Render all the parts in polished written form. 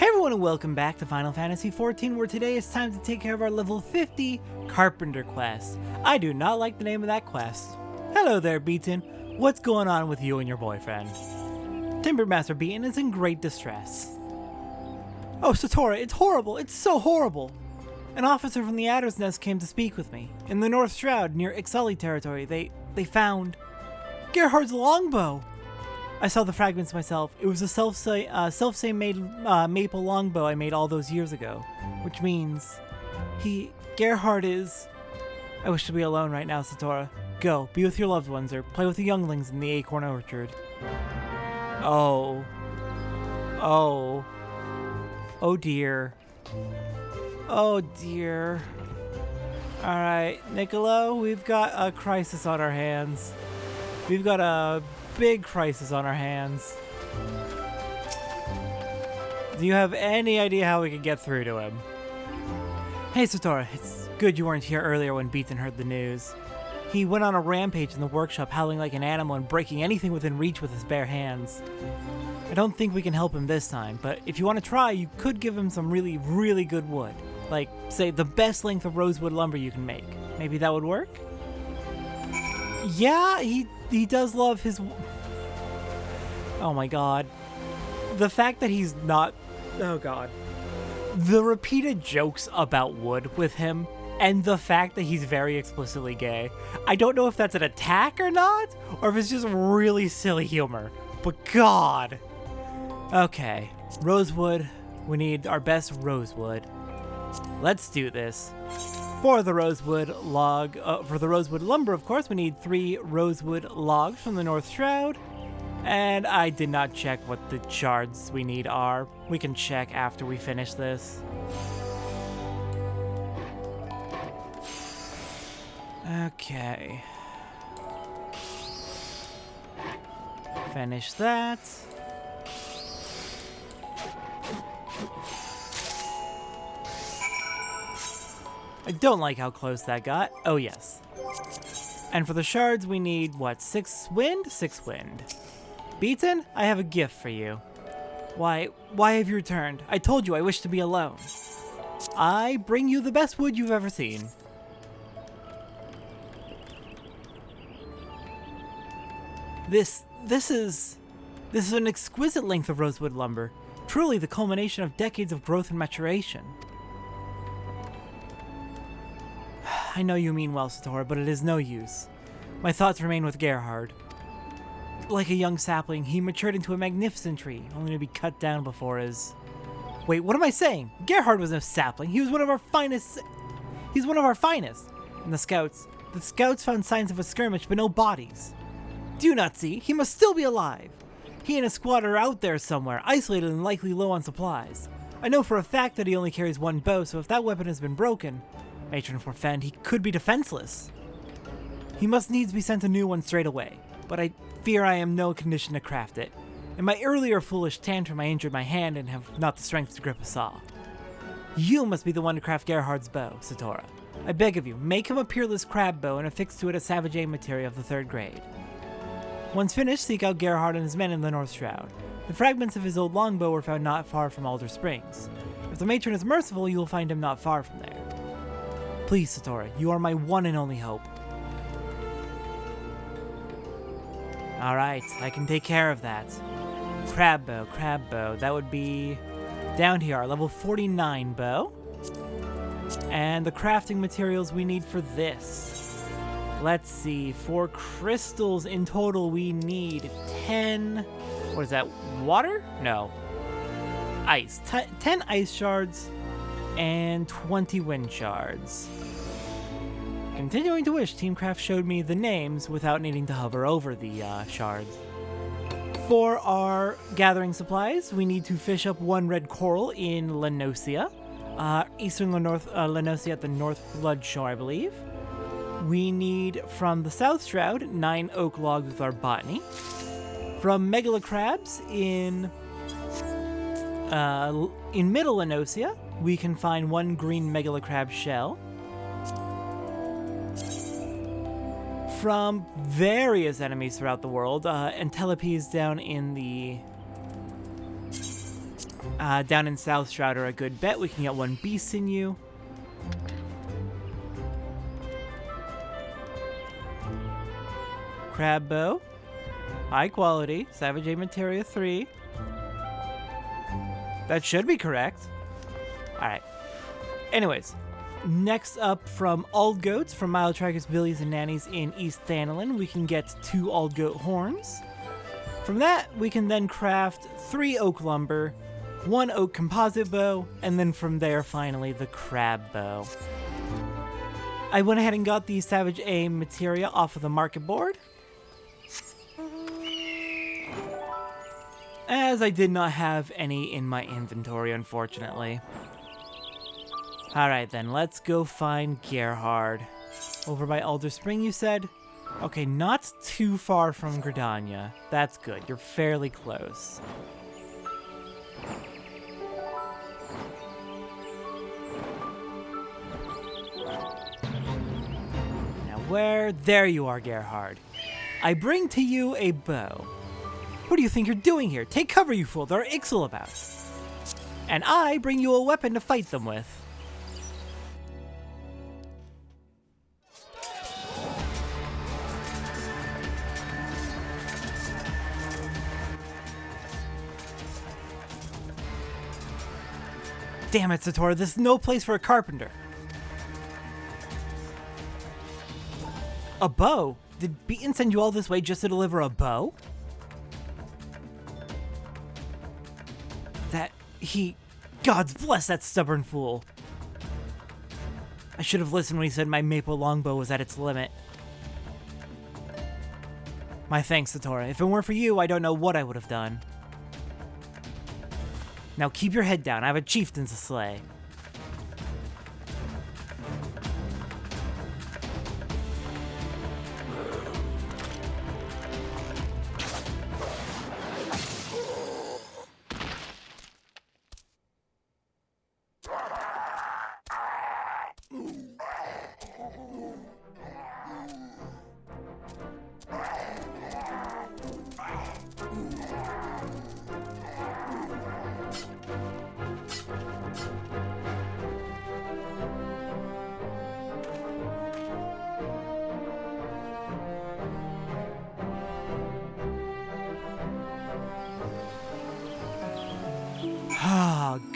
Everyone and welcome back to Final Fantasy XIV, where today it's time to take care of our level 50 Carpenter quest. I do not like the name of that quest. Hello there, Beatin. What's going on with you and your boyfriend? Timbermaster Beatin is in great distress. Oh, Satora, it's horrible. It's so horrible. An officer from the Adder's Nest came to speak with me. In the North Shroud, near Ixali territory, they found Gairhard's longbow. I saw the fragments myself. It was a self-same made maple longbow I made all those years ago. Which means Gairhard is... I wish to be alone right now, Satora. Go, be with your loved ones or play with the younglings in the acorn orchard. Oh. Oh. Oh dear. Oh dear. Alright, Niccolo, we've got a crisis on our hands. We've got a big crisis on our hands. Do you have any idea how we can get through to him? Hey Satora, it's good you weren't here earlier when Beatin heard the news. He went on a rampage in the workshop, howling like an animal and breaking anything within reach with his bare hands. I don't think we can help him this time, but if you want to try, you could give him some really, really good wood. Like, say, the best length of rosewood lumber you can make. Maybe that would work? Yeah, he does love his... Oh my god. The fact that he's not... Oh god. The repeated jokes about wood with him, and the fact that he's very explicitly gay. I don't know if that's an attack or not, or if it's just really silly humor. But god! Okay. Rosewood. We need our best rosewood. Let's do this. For the rosewood lumber, of course, we need 3 rosewood logs from the North Shroud. And I did not check what the shards we need are. We can check after we finish this. Okay. Finish that. I don't like how close that got. Oh, yes. And for the shards, we need, what, 6 wind? 6 wind. Beatin, I have a gift for you. Why have you returned? I told you I wish to be alone. I bring you the best wood you've ever seen. This is an exquisite length of rosewood lumber. Truly the culmination of decades of growth and maturation. I know you mean well, Satora, but it is no use. My thoughts remain with Gairhard. Like a young sapling, he matured into a magnificent tree, only to be cut down before his... Wait, what am I saying? Gairhard was no sapling. He was one of our finest... He's one of our finest. And the scouts found signs of a skirmish, but no bodies. Do you not see? He must still be alive. He and his squad are out there somewhere, isolated and likely low on supplies. I know for a fact that he only carries 1 bow, so if that weapon has been broken... Matron forfend, he could be defenseless. He must needs be sent a new one straight away, but I fear I am no condition to craft it. In my earlier foolish tantrum I injured my hand and have not the strength to grip a saw. You must be the one to craft Gairhard's bow, Satora. I beg of you, make him a peerless crab bow and affix to it a savage aim material of the 3rd grade. Once finished, seek out Gairhard and his men in the North Shroud. The fragments of his old longbow were found not far from Alder Springs. If the matron is merciful, you will find him not far from there. Please, Satora, you are my one and only hope. Alright, I can take care of that. Crab bow. That would be down here, our level 49 bow. And the crafting materials we need for this. Let's see, for crystals in total we need 10... What is that, water? No. Ice. 10 ice shards and 20 wind shards. Continuing to wish Teamcraft showed me the names without needing to hover over the shards. For our gathering supplies, we need to fish up 1 red coral in Lenosia, eastern Lenosia at the North Blood Shore, I believe. We need from the South Shroud 9 oak logs with our botany. From Megala Crabs in Middle Lenosia, we can find 1 green Megala Crab shell. From various enemies throughout the world, Entelopes down in the Down in South Shroud are a good bet. We can get 1 beast in you. Crab bow. High quality. Savage A Materia 3. That should be correct. Alright. Anyways. Next up from Old Goats, from Mile Trackers, Billies, and Nannies in East Thanalin, we can get 2 Old Goat horns. From that, we can then craft 3 oak lumber, 1 oak composite bow, and then from there, finally, the crab bow. I went ahead and got the Savage A materia off of the market board, as I did not have any in my inventory, unfortunately. Alright then, let's go find Gairhard. Over by Alder Spring, you said? Okay, not too far from Gridania. That's good, you're fairly close. Now where? There you are, Gairhard. I bring to you a bow. What do you think you're doing here? Take cover, you fool, there are Ixal about. And I bring you a weapon to fight them with. Damn it, Satora, this is no place for a carpenter. A bow? Did Beatin send you all this way just to deliver a bow? Gods bless that stubborn fool. I should have listened when he said my maple longbow was at its limit. My thanks, Satora. If it weren't for you, I don't know what I would have done. Now keep your head down, I have a chieftain to slay.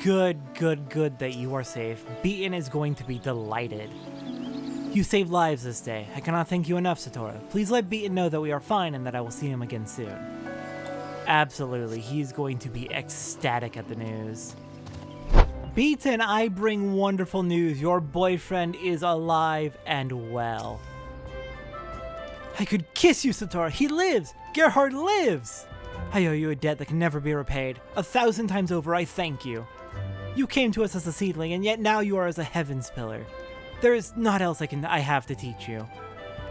Good that you are safe. Beatin is going to be delighted. You saved lives this day. I cannot thank you enough, Satora. Please let Beatin know that we are fine and that I will see him again soon. Absolutely, he's going to be ecstatic at the news. Beatin, I bring wonderful news. Your boyfriend is alive and well. I could kiss you, Satora. He lives! Gairhard lives! I owe you a debt that can never be repaid. 1,000 times over, I thank you. You came to us as a seedling, and yet now you are as a heaven's pillar. There is naught else I have to teach you.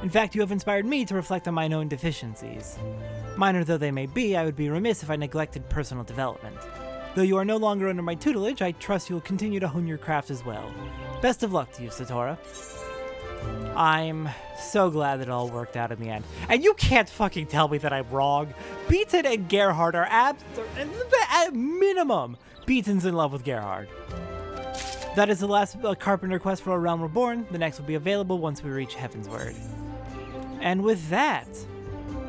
In fact, you have inspired me to reflect on my own deficiencies. Minor though they may be, I would be remiss if I neglected personal development. Though you are no longer under my tutelage, I trust you will continue to hone your craft as well. Best of luck to you, Satora. I'm so glad that it all worked out in the end. And you can't fucking tell me that I'm wrong. Beatin and Gairhard are at minimum. Beatin's in love with Gairhard. That is the last carpenter quest for A Realm Reborn. The next will be available once we reach Heavensward. And with that,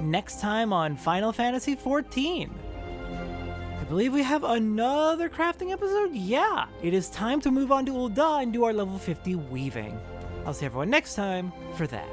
next time on Final Fantasy XIV. I believe we have another crafting episode? Yeah! It is time to move on to Ul'dah and do our level 50 weaving. I'll see everyone next time for that.